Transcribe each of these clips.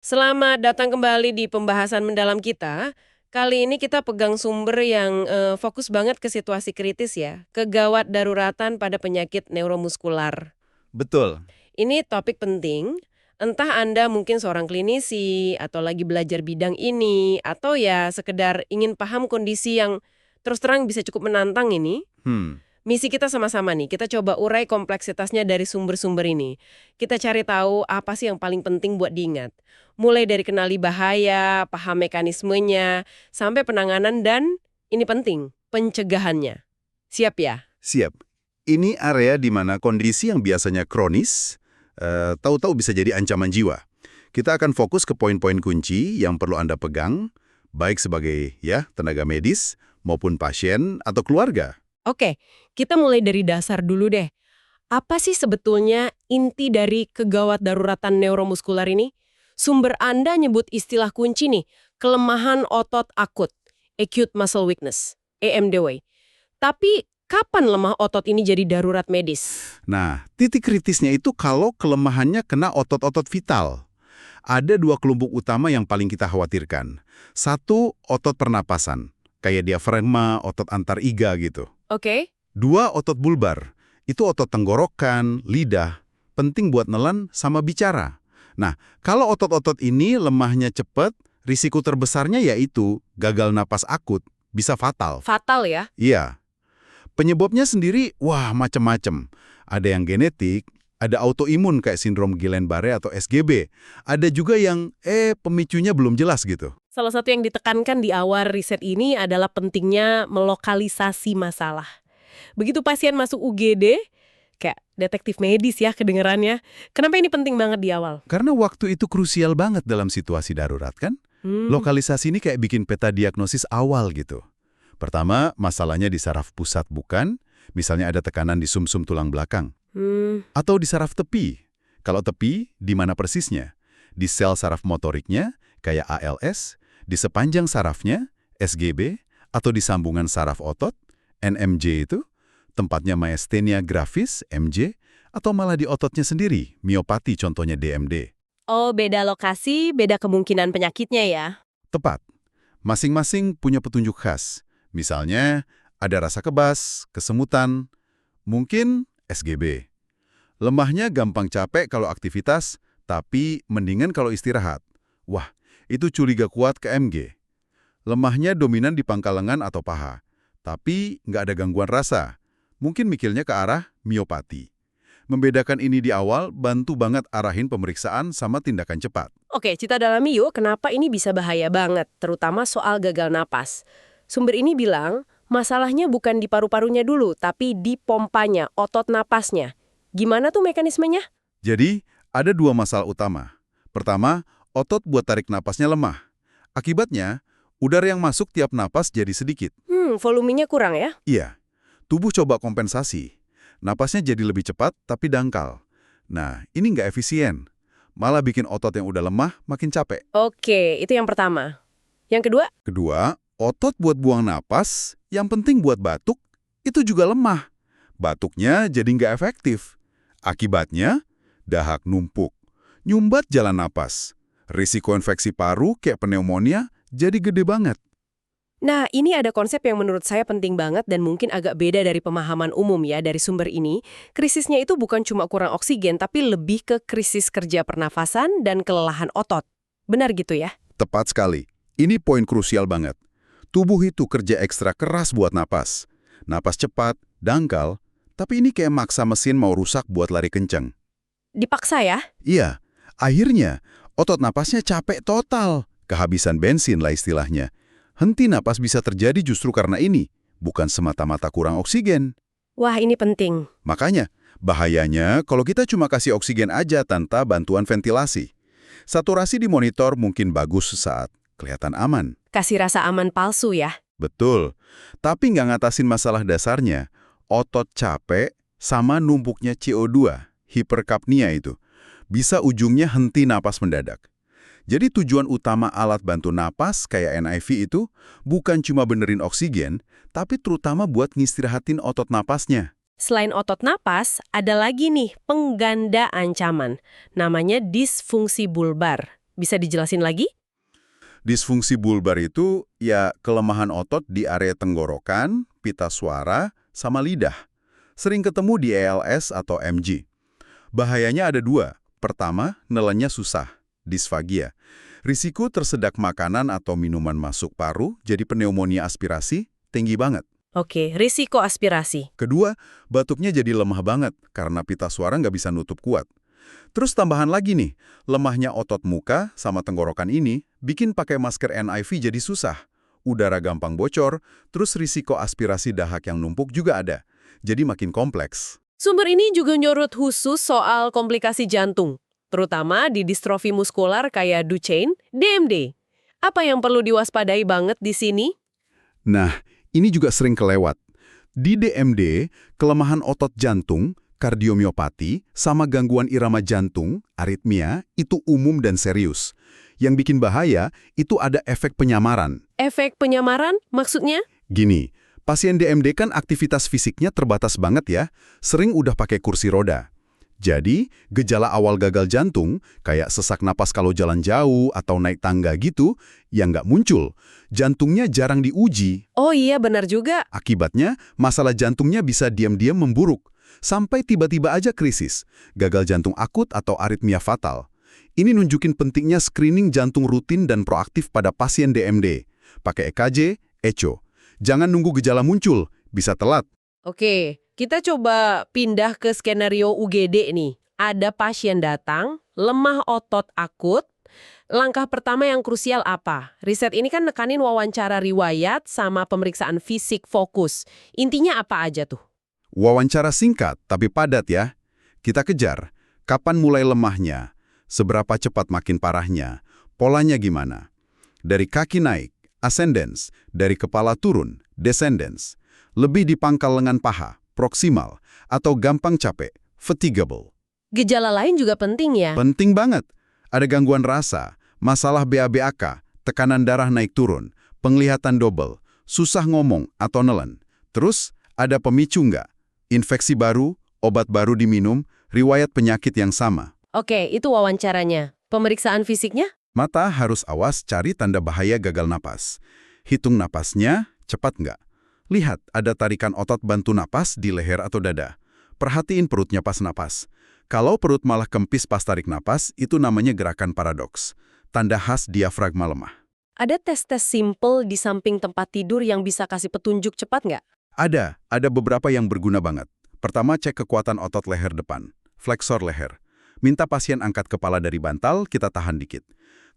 Selamat datang kembali di pembahasan mendalam kita. Kali ini kita pegang sumber yang fokus banget ke situasi kritis ya, kegawat daruratan pada penyakit neuromuskular. Betul. Ini topik penting, entah Anda mungkin seorang klinisi, atau lagi belajar bidang ini, atau ya sekedar ingin paham kondisi yang terus terang bisa cukup menantang ini. Hmm, Misi kita sama-sama nih, kita coba urai kompleksitasnya dari sumber-sumber ini. Kita cari tahu apa sih yang paling penting buat diingat. Mulai dari kenali bahaya, paham mekanismenya, sampai penanganan dan, ini penting, pencegahannya. Siap ya? siap. Ini area di mana kondisi yang biasanya kronis, tahu-tahu bisa jadi ancaman jiwa. Kita akan fokus ke poin-poin kunci yang perlu Anda pegang, baik sebagai tenaga medis maupun pasien atau keluarga. Oke, kita mulai dari dasar dulu deh. Apa sih sebetulnya inti dari kegawat daruratan neuromuskular ini? Sumber Anda nyebut istilah kunci nih, kelemahan otot akut, acute muscle weakness, AMDW. Tapi kapan lemah otot ini jadi darurat medis? Nah, titik kritisnya itu kalau kelemahannya kena otot-otot vital. Ada dua kelompok utama yang paling kita khawatirkan. Satu, otot pernapasan, kayak diafragma, otot antar iga gitu. Oke. Dua, otot bulbar. Itu otot tenggorokan, lidah, penting buat nelan sama bicara. Nah, kalau otot-otot ini lemahnya cepat, risiko terbesarnya yaitu gagal napas akut, bisa fatal. Fatal ya? Iya, penyebabnya sendiri, wah macem-macem. Ada yang genetik, ada autoimun kayak sindrom Guillain-Barré atau SGB. Ada juga yang, pemicunya belum jelas gitu. Salah satu yang ditekankan di awal riset ini adalah pentingnya melokalisasi masalah. Begitu pasien masuk UGD, kayak detektif medis ya kedengerannya. Kenapa ini penting banget di awal? Karena waktu itu krusial banget dalam situasi darurat kan? Hmm, Lokalisasi ini kayak bikin peta diagnosis awal gitu. Pertama, masalahnya di saraf pusat bukan, misalnya ada tekanan di sumsum tulang belakang. Atau di saraf tepi. Kalau tepi, di mana persisnya? Di sel saraf motoriknya, kayak ALS, di sepanjang sarafnya, SGB, atau di sambungan saraf otot, NMJ itu, tempatnya myasthenia gravis, MJ, atau malah di ototnya sendiri, miopati contohnya DMD. Oh, beda lokasi, beda kemungkinan penyakitnya ya. Tepat. Masing-masing punya petunjuk khas. Misalnya, ada rasa kebas, kesemutan, mungkin SGB. Lemahnya gampang capek kalau aktivitas, tapi mendingan kalau istirahat. Wah, itu curiga kuat ke MG. Lemahnya dominan di pangkal lengan atau paha, tapi nggak ada gangguan rasa. Mungkin mikirnya ke arah miopati. Membedakan ini di awal bantu banget arahin pemeriksaan sama tindakan cepat. Oke, kita dalami yuk kenapa ini bisa bahaya banget, terutama soal gagal napas. Sumber ini bilang, masalahnya bukan di paru-parunya dulu, tapi di pompanya, otot napasnya. Gimana tuh mekanismenya? Jadi, ada dua masalah utama. Pertama, otot buat tarik napasnya lemah. Akibatnya, udara yang masuk tiap napas jadi sedikit. Volumenya kurang ya? Iya, tubuh coba kompensasi. Napasnya jadi lebih cepat tapi dangkal. Nah, ini nggak efisien. Malah bikin otot yang udah lemah makin capek. Oke, itu yang pertama. Yang kedua? Kedua, otot buat buang napas, yang penting buat batuk, itu juga lemah. Batuknya jadi nggak efektif. Akibatnya, dahak numpuk, nyumbat jalan napas. Risiko infeksi paru kayak pneumonia jadi gede banget. Nah, ini ada konsep yang menurut saya penting banget dan mungkin agak beda dari pemahaman umum ya dari sumber ini. Krisisnya itu bukan cuma kurang oksigen, tapi lebih ke krisis kerja pernafasan dan kelelahan otot. Benar gitu ya? Tepat sekali. Ini poin krusial banget. Tubuh itu kerja ekstra keras buat napas. Napas cepat, dangkal, tapi ini kayak maksa mesin mau rusak buat lari kencang. Dipaksa ya? Iya, akhirnya otot napasnya capek total. Kehabisan bensin lah istilahnya. Henti napas bisa terjadi justru karena ini, bukan semata-mata kurang oksigen. Wah, ini penting. Makanya, bahayanya kalau kita cuma kasih oksigen aja tanpa bantuan ventilasi. Saturasi di monitor mungkin bagus sesaat, kelihatan aman. Kasih rasa aman palsu ya? Betul, tapi nggak ngatasin masalah dasarnya. Otot capek sama numpuknya CO2, hiperkapnia itu. Bisa ujungnya henti napas mendadak. Jadi tujuan utama alat bantu napas kayak NIV itu bukan cuma benerin oksigen, tapi terutama buat ngistirahatin otot napasnya. Selain otot napas, ada lagi nih pengganda ancaman. Namanya disfungsi bulbar. Bisa dijelasin lagi? Disfungsi bulbar itu ya kelemahan otot di area tenggorokan, pita suara, sama lidah. Sering ketemu di ALS atau MG. Bahayanya ada dua. Pertama, nelannya susah, disfagia. Risiko tersedak makanan atau minuman masuk paru, jadi pneumonia aspirasi, tinggi banget. Oke, risiko aspirasi. Kedua, batuknya jadi lemah banget karena pita suara nggak bisa nutup kuat. Terus tambahan lagi nih, lemahnya otot muka sama tenggorokan ini bikin pakai masker NIV jadi susah. Udara gampang bocor, terus risiko aspirasi dahak yang numpuk juga ada. Jadi makin kompleks. Sumber ini juga nyorot khusus soal komplikasi jantung, terutama di distrofi muskular kayak Duchenne, DMD. Apa yang perlu diwaspadai banget di sini? Nah, ini juga sering kelewat. Di DMD, kelemahan otot jantung, kardiomiopati, sama gangguan irama jantung, aritmia, itu umum dan serius. Yang bikin bahaya, itu ada efek penyamaran. Efek penyamaran maksudnya? Gini, pasien DMD kan aktivitas fisiknya terbatas banget ya, sering udah pakai kursi roda. Jadi, gejala awal gagal jantung, kayak sesak napas kalau jalan jauh atau naik tangga gitu, yang nggak muncul. Jantungnya jarang diuji. Oh iya, benar juga. Akibatnya, masalah jantungnya bisa diam-diam memburuk. Sampai tiba-tiba aja krisis, gagal jantung akut atau aritmia fatal. Ini nunjukin pentingnya screening jantung rutin dan proaktif pada pasien DMD. Pakai EKG, echo. Jangan nunggu gejala muncul, bisa telat. Oke, kita coba pindah ke skenario UGD nih. Ada pasien datang, lemah otot akut. Langkah pertama yang krusial apa? Riset ini kan nekanin wawancara riwayat sama pemeriksaan fisik fokus. Intinya apa aja tuh? Wawancara singkat tapi padat ya. Kita kejar, kapan mulai lemahnya, seberapa cepat makin parahnya, polanya gimana. Dari kaki naik, ascendens, dari kepala turun, descendens. Lebih di pangkal lengan paha, proksimal, atau gampang capek, fatigable. Gejala lain juga penting ya? Penting banget. Ada gangguan rasa, masalah BABAK, tekanan darah naik turun, penglihatan double, susah ngomong atau nelen. Terus, ada pemicu nggak? Infeksi baru, obat baru diminum, riwayat penyakit yang sama. Oke, itu wawancaranya. Pemeriksaan fisiknya? Mata harus awas cari tanda bahaya gagal napas. Hitung napasnya, cepat nggak? Lihat, ada tarikan otot bantu napas di leher atau dada. Perhatiin perutnya pas napas. Kalau perut malah kempis pas tarik napas, itu namanya gerakan paradoks. Tanda khas diafragma lemah. Ada tes-tes simple di samping tempat tidur yang bisa kasih petunjuk cepat nggak? Ada beberapa yang berguna banget. Pertama, cek kekuatan otot leher depan, fleksor leher. Minta pasien angkat kepala dari bantal, kita tahan dikit.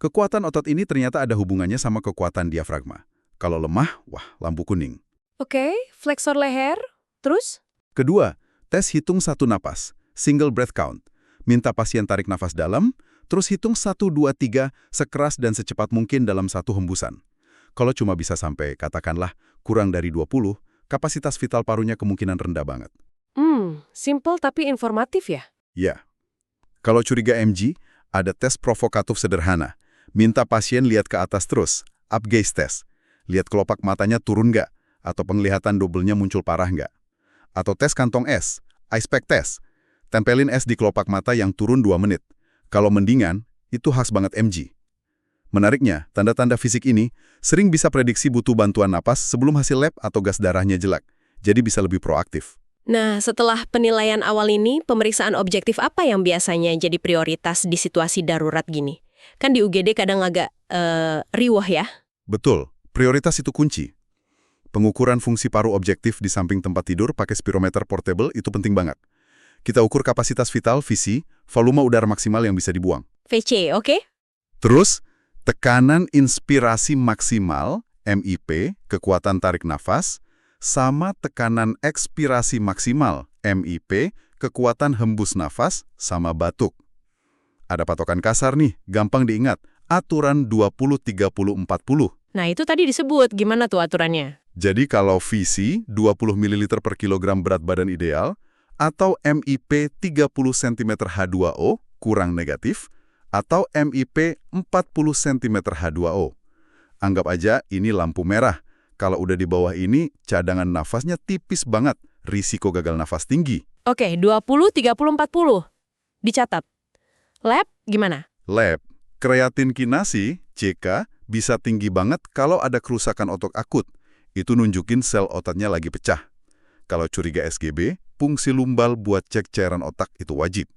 Kekuatan otot ini ternyata ada hubungannya sama kekuatan diafragma. Kalau lemah, wah, lampu kuning. Oke, fleksor leher. Terus? Kedua, tes hitung satu napas, single breath count. Minta pasien tarik nafas dalam, terus hitung 1, 2, 3 sekeras dan secepat mungkin dalam satu hembusan. Kalau cuma bisa sampai, katakanlah, kurang dari 20, kapasitas vital parunya kemungkinan rendah banget. Simple tapi informatif ya? Ya. Kalau curiga MG, ada tes provokatif sederhana. Minta pasien lihat ke atas terus, up gaze test. Lihat kelopak matanya turun nggak, atau penglihatan double-nya muncul parah nggak. Atau tes kantong S, ice pack test. Tempelin es di kelopak mata yang turun 2 menit. Kalau mendingan, itu khas banget MG. Menariknya, tanda-tanda fisik ini sering bisa prediksi butuh bantuan napas sebelum hasil lab atau gas darahnya jelek. Jadi bisa lebih proaktif. Nah, setelah penilaian awal ini, pemeriksaan objektif apa yang biasanya jadi prioritas di situasi darurat gini? Kan di UGD kadang agak riwah ya? Betul, prioritas itu kunci. Pengukuran fungsi paru objektif di samping tempat tidur pakai spirometer portable itu penting banget. Kita ukur kapasitas vital, VC, volume udara maksimal yang bisa dibuang. VC, oke? Terus, tekanan inspirasi maksimal, MIP, kekuatan tarik nafas, sama tekanan ekspirasi maksimal, MIP, kekuatan hembus nafas, sama batuk. Ada patokan kasar nih, gampang diingat, aturan 20-30-40. Nah, itu tadi disebut. Gimana tuh aturannya? Jadi kalau VC 20 ml per kilogram berat badan ideal, atau MIP 30 cm H2O kurang negatif, atau MIP 40 cm H2O. Anggap aja ini lampu merah. Kalau udah di bawah ini, cadangan nafasnya tipis banget, risiko gagal nafas tinggi. Oke, 20, 30, 40. Dicatat. Lab gimana? Lab, Kreatin kinase, CK, bisa tinggi banget kalau ada kerusakan otot akut. Itu nunjukin sel otaknya lagi pecah. Kalau curiga SGB, fungsi lumbal buat cek cairan otak itu wajib.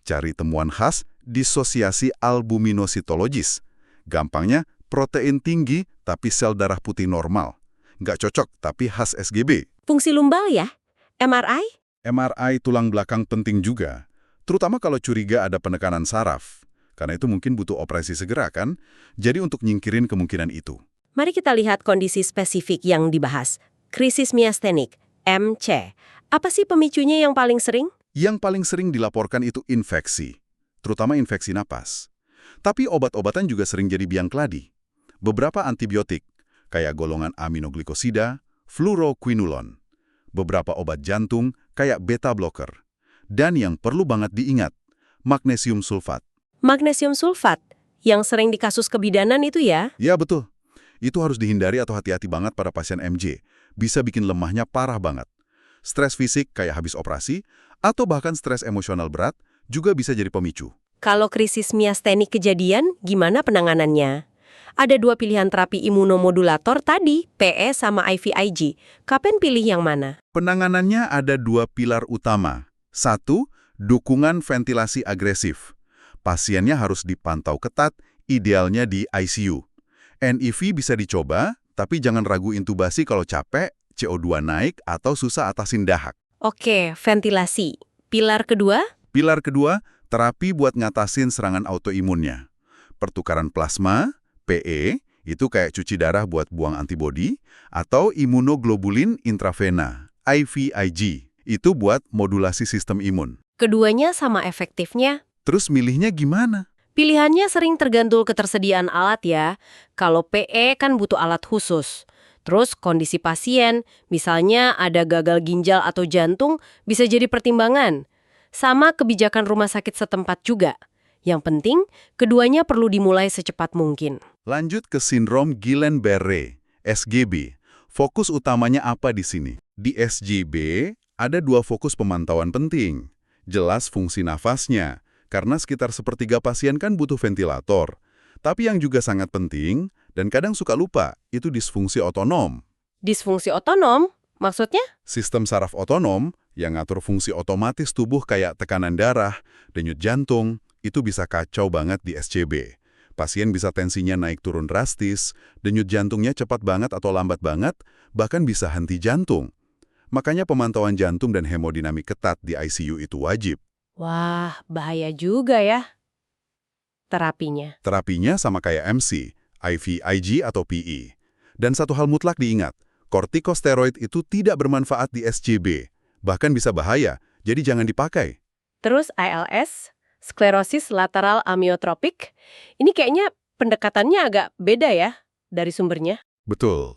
Cari temuan khas disosiasi albuminositologis. Gampangnya, protein tinggi tapi sel darah putih normal. Nggak cocok tapi khas SGB. Fungsi lumbal ya? MRI? MRI tulang belakang penting juga, terutama kalau curiga ada penekanan saraf. Karena itu mungkin butuh operasi segera kan? Jadi untuk nyingkirin kemungkinan itu. Mari kita lihat kondisi spesifik yang dibahas. Krisis miastenik, MC. Apa sih pemicunya yang paling sering? Yang paling sering dilaporkan itu infeksi, terutama infeksi napas. Tapi obat-obatan juga sering jadi biang keladi. Beberapa antibiotik, kayak golongan aminoglikosida, fluoroquinolone. Beberapa obat jantung, kayak beta blocker. Dan yang perlu banget diingat, magnesium sulfat. Magnesium sulfat, yang sering di kasus kebidanan itu ya? Ya betul. Itu harus dihindari atau hati-hati banget pada pasien MJ. Bisa bikin lemahnya parah banget. Stres fisik kayak habis operasi, atau bahkan stres emosional berat, juga bisa jadi pemicu. Kalau krisis miastenik kejadian, gimana penanganannya? Ada dua pilihan terapi imunomodulator tadi, PE sama IVIG. Kapan pilih yang mana? Penanganannya ada dua pilar utama. Satu, dukungan ventilasi agresif. Pasiennya harus dipantau ketat, idealnya di ICU. NIV bisa dicoba, tapi jangan ragu intubasi kalau capek, CO2 naik, atau susah atasin dahak. Oke, ventilasi. Pilar kedua? Pilar kedua, terapi buat ngatasin serangan autoimunnya. Pertukaran plasma, PE, itu kayak cuci darah buat buang antibodi, atau imunoglobulin intravena, IVIG, itu buat modulasi sistem imun. Keduanya sama efektifnya? Terus milihnya gimana? Pilihannya sering tergantung ketersediaan alat ya. Kalau PE kan butuh alat khusus. Terus kondisi pasien, misalnya ada gagal ginjal atau jantung, bisa jadi pertimbangan. Sama kebijakan rumah sakit setempat juga. Yang penting, keduanya perlu dimulai secepat mungkin. Lanjut ke sindrom Guillain-Barré, SGB. Fokus utamanya apa di sini? Di SGB, ada dua fokus pemantauan penting. Jelas fungsi nafasnya, karena sekitar sepertiga pasien kan butuh ventilator. Tapi yang juga sangat penting, dan kadang suka lupa, itu disfungsi otonom. Disfungsi otonom? Maksudnya? Sistem saraf otonom yang ngatur fungsi otomatis tubuh kayak tekanan darah, denyut jantung, itu bisa kacau banget di SCB. Pasien bisa tensinya naik turun drastis, denyut jantungnya cepat banget atau lambat banget, bahkan bisa henti jantung. Makanya pemantauan jantung dan hemodinamik ketat di ICU itu wajib. Wah, bahaya juga ya terapinya. Terapinya sama kayak MC, IVIG atau PE. Dan satu hal mutlak diingat, kortikosteroid itu tidak bermanfaat di SCB, bahkan bisa bahaya, jadi jangan dipakai. Terus ALS, sklerosis lateral amiotropik, ini kayaknya pendekatannya agak beda ya dari sumbernya. Betul.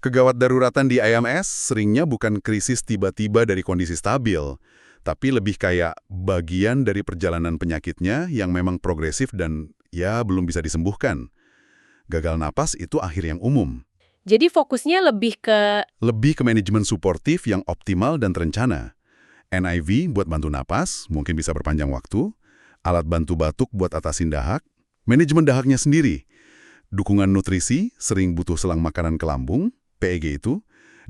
Kegawat daruratan di IMS seringnya bukan krisis tiba-tiba dari kondisi stabil, tapi lebih kayak bagian dari perjalanan penyakitnya yang memang progresif dan ya belum bisa disembuhkan. Gagal napas itu akhir yang umum. Jadi fokusnya lebih ke... Lebih ke manajemen suportif yang optimal dan terencana. NIV buat bantu napas, mungkin bisa berpanjang waktu. Alat bantu batuk buat atasin dahak. Manajemen dahaknya sendiri. Dukungan nutrisi, sering butuh selang makanan ke lambung, PEG itu.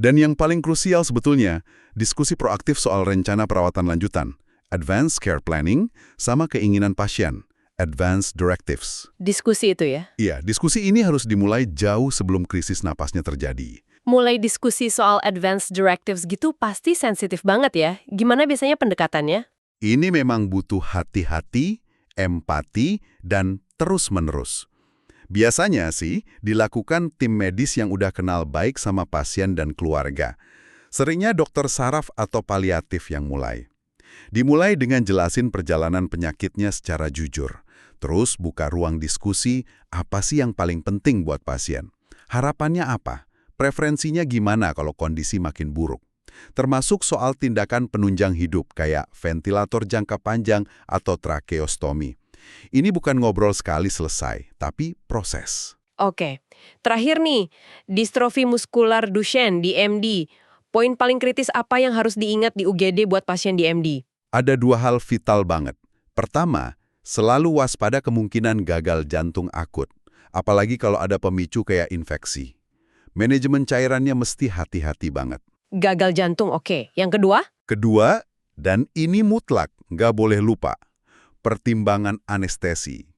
Dan yang paling krusial sebetulnya, diskusi proaktif soal rencana perawatan lanjutan, advanced care planning, sama keinginan pasien, advanced directives. Diskusi itu ya? Iya, diskusi ini harus dimulai jauh sebelum krisis napasnya terjadi. Mulai diskusi soal advanced directives gitu pasti sensitif banget ya. Gimana biasanya pendekatannya? Ini memang butuh hati-hati, empati, dan terus-menerus. Biasanya sih dilakukan tim medis yang udah kenal baik sama pasien dan keluarga. Seringnya dokter saraf atau paliatif yang mulai. Dimulai dengan jelasin perjalanan penyakitnya secara jujur. Terus buka ruang diskusi, apa sih yang paling penting buat pasien? Harapannya apa? Preferensinya gimana kalau kondisi makin buruk? Termasuk soal tindakan penunjang hidup kayak ventilator jangka panjang atau tracheostomi. Ini bukan ngobrol sekali selesai, tapi proses. Oke, terakhir nih, distrofi muskular Duchenne di MD. Poin paling kritis apa yang harus diingat di UGD buat pasien di MD? Ada dua hal vital banget. Pertama, Selalu waspada kemungkinan gagal jantung akut, apalagi kalau ada pemicu kayak infeksi. Manajemen cairannya mesti hati-hati banget. Gagal jantung, oke. Yang kedua? Kedua, dan ini mutlak, nggak boleh lupa, pertimbangan anestesi.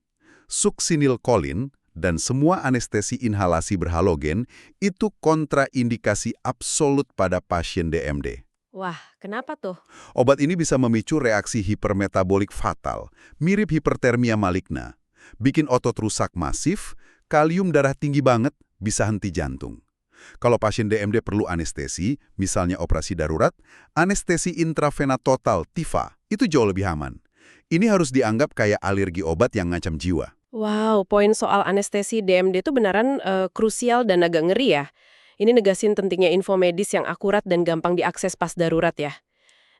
Succinylcholine dan semua anestesi inhalasi berhalogen itu kontraindikasi absolut pada pasien DMD. Wah, kenapa tuh? Obat ini bisa memicu reaksi hipermetabolik fatal, mirip hipertermia maligna. Bikin otot rusak masif, kalium darah tinggi banget, bisa henti jantung. Kalau pasien DMD perlu anestesi, misalnya operasi darurat, anestesi intravena total, TIVA, itu jauh lebih aman. Ini harus dianggap kayak alergi obat yang ngancam jiwa. Wow, poin soal anestesi DMD itu beneran krusial dan agak ngeri ya. Ini negasin pentingnya info medis yang akurat dan gampang diakses pas darurat ya.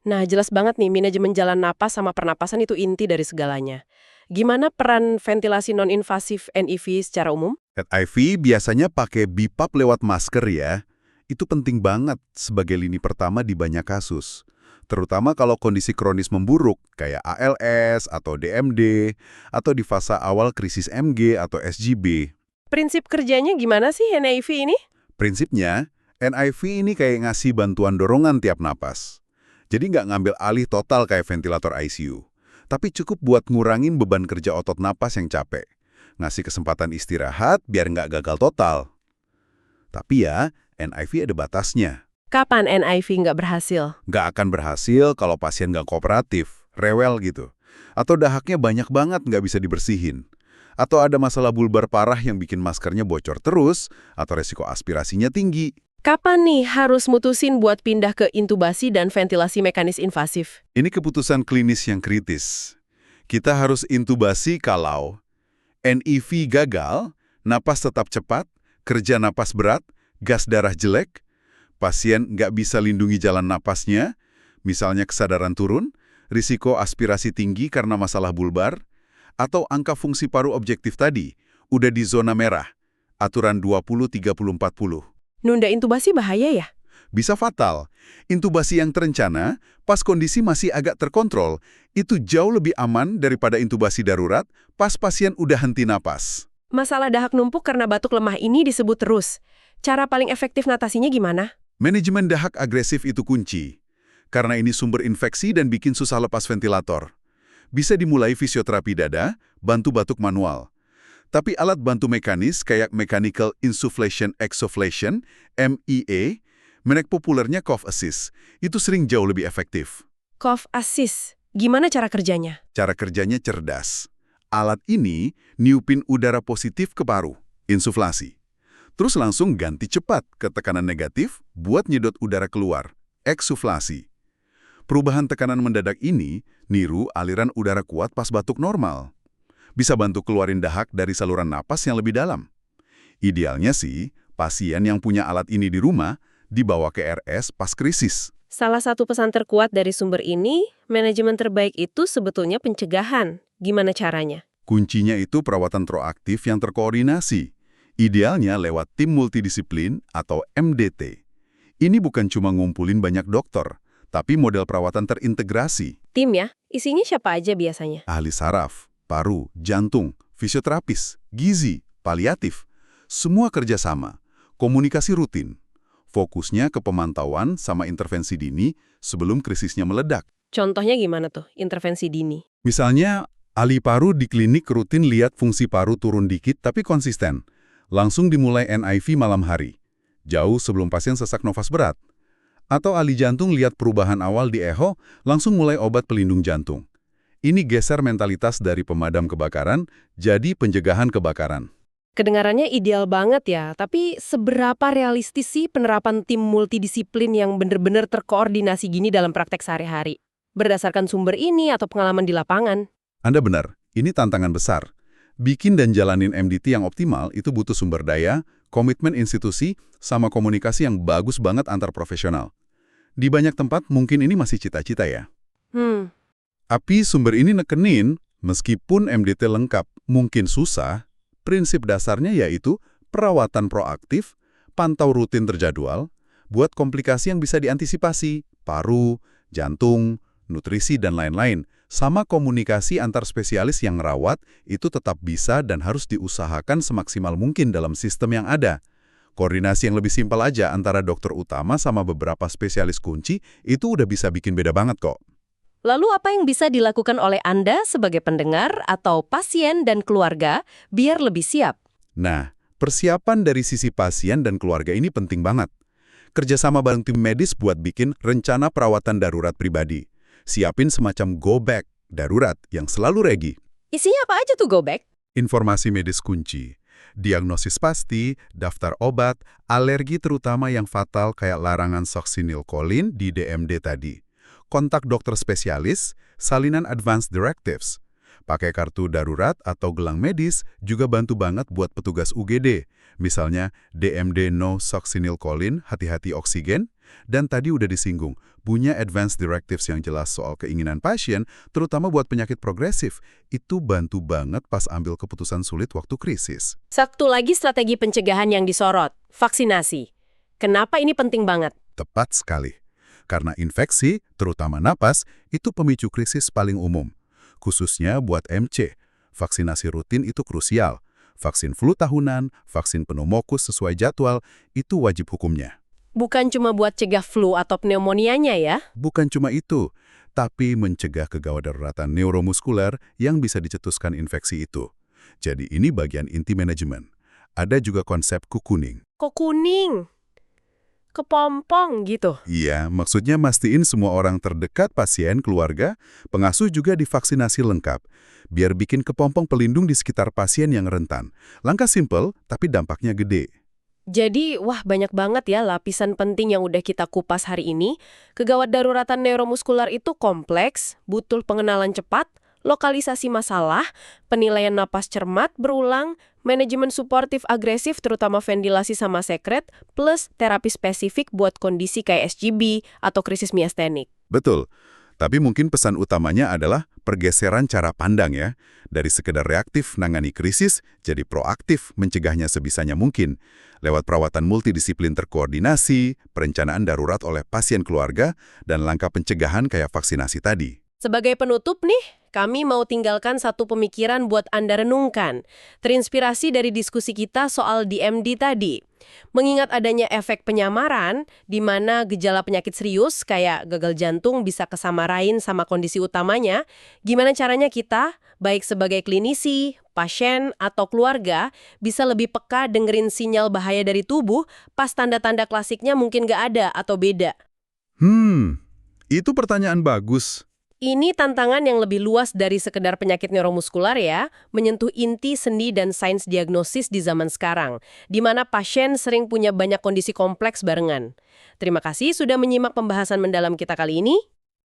Nah, jelas banget nih, manajemen jalan napas sama pernapasan itu inti dari segalanya. Gimana peran ventilasi non-invasif NIV secara umum? IV biasanya pakai BiPAP lewat masker ya. Itu penting banget sebagai lini pertama di banyak kasus. Terutama kalau kondisi kronis memburuk, kayak ALS atau DMD, atau di fase awal krisis MG atau SGB. Prinsip kerjanya gimana sih NIV ini? Prinsipnya, NIV ini kayak ngasih bantuan dorongan tiap napas. Jadi nggak ngambil alih total kayak ventilator ICU. Tapi cukup buat ngurangin beban kerja otot napas yang capek. Ngasih kesempatan istirahat biar nggak gagal total. Tapi ya, NIV ada batasnya. Kapan NIV nggak berhasil? Nggak akan berhasil kalau pasien nggak kooperatif, rewel gitu. Atau dahaknya banyak banget nggak bisa dibersihin. Atau ada masalah bulbar parah yang bikin maskernya bocor terus, atau resiko aspirasinya tinggi. Kapan nih harus mutusin buat pindah ke intubasi dan ventilasi mekanis invasif? Ini keputusan klinis yang kritis. Kita harus intubasi kalau NIV gagal, napas tetap cepat, kerja napas berat, gas darah jelek, pasien nggak bisa lindungi jalan napasnya, misalnya kesadaran turun, risiko aspirasi tinggi karena masalah bulbar, atau angka fungsi paru objektif tadi, udah di zona merah, aturan 20-30-40. Nunda intubasi bahaya ya? Bisa fatal. Intubasi yang terencana, pas kondisi masih agak terkontrol, itu jauh lebih aman daripada intubasi darurat pas pasien udah henti napas. Masalah dahak numpuk karena batuk lemah ini disebut terus. Cara paling efektif natasinya gimana? Manajemen dahak agresif itu kunci. Karena ini sumber infeksi dan bikin susah lepas ventilator. Bisa dimulai fisioterapi dada, bantu batuk manual. Tapi alat bantu mekanis kayak Mechanical Insufflation Exsufflation, MEA, merek populernya Cough Assist, itu sering jauh lebih efektif. Cough Assist, gimana cara kerjanya? Cara kerjanya cerdas. Alat ini niupin udara positif ke paru, insuflasi. Terus langsung ganti cepat ke tekanan negatif buat nyedot udara keluar, eksuflasi. Perubahan tekanan mendadak ini niru aliran udara kuat pas batuk normal. Bisa bantu keluarin dahak dari saluran napas yang lebih dalam. Idealnya sih, pasien yang punya alat ini di rumah dibawa ke RS pas krisis. Salah satu pesan terkuat dari sumber ini, manajemen terbaik itu sebetulnya pencegahan. Gimana caranya? Kuncinya itu perawatan proaktif yang terkoordinasi. Idealnya lewat tim multidisiplin atau MDT. Ini bukan cuma ngumpulin banyak dokter, tapi model perawatan terintegrasi. Tim ya? Isinya siapa aja biasanya? Ahli saraf, paru, jantung, fisioterapis, gizi, paliatif. Semua kerjasama, komunikasi rutin. Fokusnya ke pemantauan sama intervensi dini sebelum krisisnya meledak. Contohnya gimana tuh, intervensi dini? Misalnya, ahli paru di klinik rutin lihat fungsi paru turun dikit tapi konsisten. Langsung dimulai NIV malam hari, jauh sebelum pasien sesak nafas berat. Atau ahli jantung lihat perubahan awal di echo, langsung mulai obat pelindung jantung. Ini geser mentalitas dari pemadam kebakaran jadi pencegahan kebakaran. Kedengarannya ideal banget ya, tapi seberapa realistis sih penerapan tim multidisiplin yang benar-benar terkoordinasi gini dalam praktek sehari-hari? Berdasarkan sumber ini atau pengalaman di lapangan? Anda benar, ini tantangan besar. Bikin dan jalanin MDT yang optimal itu butuh sumber daya, komitmen institusi, sama komunikasi yang bagus banget antar profesional. Di banyak tempat mungkin ini masih cita-cita ya. Tapi sumber ini nekenin, meskipun MDT lengkap mungkin susah, prinsip dasarnya yaitu perawatan proaktif, pantau rutin terjadwal, buat komplikasi yang bisa diantisipasi, paru, jantung, nutrisi, dan lain-lain. Sama komunikasi antar spesialis yang ngerawat, itu tetap bisa dan harus diusahakan semaksimal mungkin dalam sistem yang ada. Koordinasi yang lebih simpel aja antara dokter utama sama beberapa spesialis kunci, itu udah bisa bikin beda banget kok. Lalu apa yang bisa dilakukan oleh Anda sebagai pendengar atau pasien dan keluarga biar lebih siap? Nah, persiapan dari sisi pasien dan keluarga ini penting banget. Kerjasama bareng tim medis buat bikin rencana perawatan darurat pribadi. Siapin semacam go bag darurat yang selalu regi. Isinya apa aja tuh go bag? Informasi medis kunci, diagnosis pasti, daftar obat, alergi terutama yang fatal kayak larangan soksinilkolin di DMD tadi. Kontak dokter spesialis, salinan advance directives. Pakai kartu darurat atau gelang medis juga bantu banget buat petugas UGD. Misalnya DMD no soksinilkolin, hati-hati oksigen. Dan tadi udah disinggung, punya advance directives yang jelas soal keinginan pasien, terutama buat penyakit progresif. Itu bantu banget pas ambil keputusan sulit waktu krisis. Satu lagi strategi pencegahan yang disorot, vaksinasi. Kenapa ini penting banget? Tepat sekali. Karena infeksi, terutama napas, itu pemicu krisis paling umum. Khususnya buat MC, vaksinasi rutin itu krusial. Vaksin flu tahunan, vaksin pneumokokus sesuai jadwal, itu wajib hukumnya. Bukan cuma buat cegah flu atau pneumonianya ya? Bukan cuma itu, tapi mencegah kegawat daruratan neuromuskuler yang bisa dicetuskan infeksi itu. Jadi ini bagian inti manajemen. Ada juga konsep kukuning. Kok kuning? Kepompong gitu. Iya, maksudnya mastiin semua orang terdekat pasien, keluarga, pengasuh juga divaksinasi lengkap. Biar bikin kepompong pelindung di sekitar pasien yang rentan. Langkah simpel, tapi dampaknya gede. Jadi, wah banyak banget ya lapisan penting yang udah kita kupas hari ini. Kegawat daruratan neuromuskular itu kompleks, butuh pengenalan cepat, lokalisasi masalah, penilaian napas cermat berulang, manajemen suportif agresif terutama ventilasi sama sekret, plus terapi spesifik buat kondisi kayak SGB atau krisis miastenik. Betul. Tapi mungkin pesan utamanya adalah pergeseran cara pandang ya. Dari sekedar reaktif nangani krisis, jadi proaktif mencegahnya sebisanya mungkin. Lewat perawatan multidisiplin terkoordinasi, perencanaan darurat oleh pasien keluarga, dan langkah pencegahan kayak vaksinasi tadi. Sebagai penutup nih, kami mau tinggalkan satu pemikiran buat Anda renungkan. Terinspirasi dari diskusi kita soal DMD tadi. Mengingat adanya efek penyamaran, di mana gejala penyakit serius kayak gagal jantung bisa kesamarain sama kondisi utamanya, gimana caranya kita, baik sebagai klinisi, pasien, atau keluarga, bisa lebih peka dengerin sinyal bahaya dari tubuh pas tanda-tanda klasiknya mungkin nggak ada atau beda. Itu pertanyaan bagus. Ini tantangan yang lebih luas dari sekedar penyakit neuromuskular ya, menyentuh inti seni dan sains diagnosis di zaman sekarang, di mana pasien sering punya banyak kondisi kompleks barengan. Terima kasih sudah menyimak pembahasan mendalam kita kali ini.